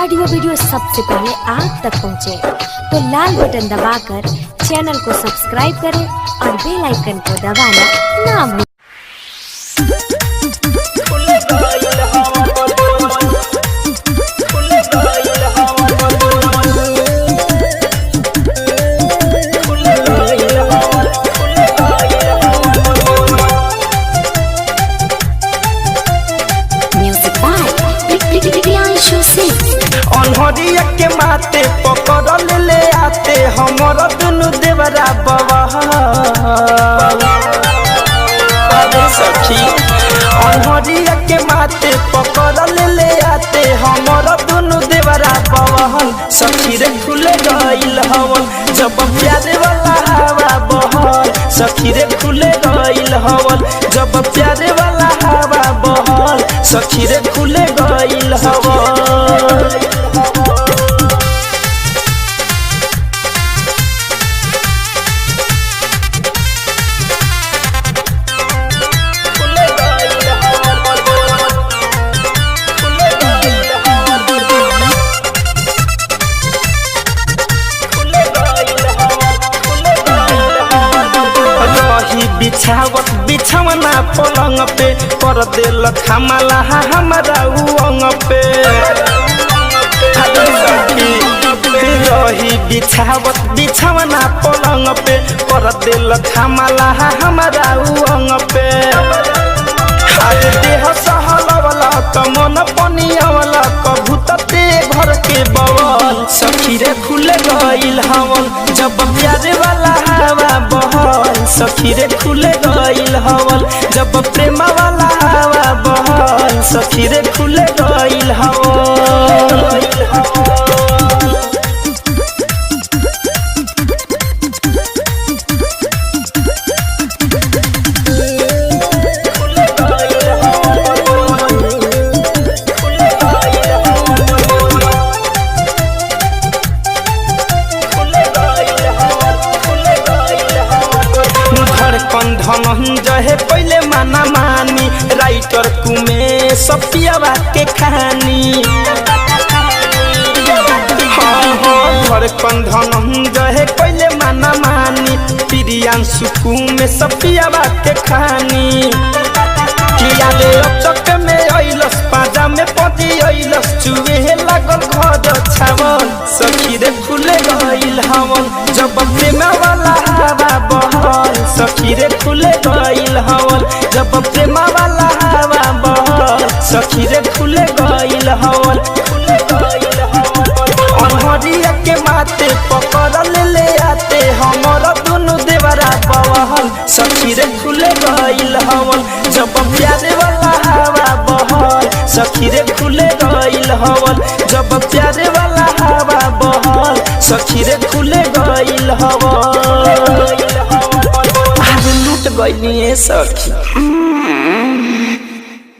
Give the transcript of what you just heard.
Audio video सबसे पहले आप तक पहुंचे तो लाल बटन दबाकर चैनल को सब्सक्राइब करें और बेल आइकन को दबाना ना भूलें। अनहरिया के माते पकड़ ले आते हमर दुनु देवरा सखी। अनहरिया के माते पकड़ ले आते हमर दुनु देवरा बहन सखी रे खुल गइल हवन जब प्यारे वाला हवा बहल सखी रे खुल गइल हवन जब प्यारे वाला हवा बहल सखी रे खुल गइल हवन। बिछावत बिछावना पलंग पे कर देल खमला हमारा उंग पे रही बिछावत बिछावना पलंग पे कर देल खमला हमारा उंग पे अरे देह सहलवला मन पनियावला कभूतते घर के बवल सखी रे खुल गइल हवन जब प्यारे वाला हवा बहल सखी रे खुल गइल हवन जब प्रेम वाला हवा बहल सखी रे खुल गइल हवन। धनंजय पहले माना मानी राइटर कुमे सपियावा के कहानी धड़कन धनंजय पहले माना मानी प्रियांशु कुमे सपियावा के कहानी किया रे चक में अइलस पाजा में पति अइलस चुहे लागल घर छावन सखी रे खुल गइल हवन जब प्रेम वाला हवा बहल सखी रे खुल गइल हवन जब प्रेम वाला हवा बहल सखी रे खुल गइल हवन। अनहरिया के माते पकड़ ले आते हमर दुनु देवरा बहल सखी रे खुल गइल हवन जब प्यारे वाला हवा बहल सखी रे खुल गइल हवन जब प्यारे वाला हवा बहल सखी रे खुल गइल हवन। लूट गइली सखी।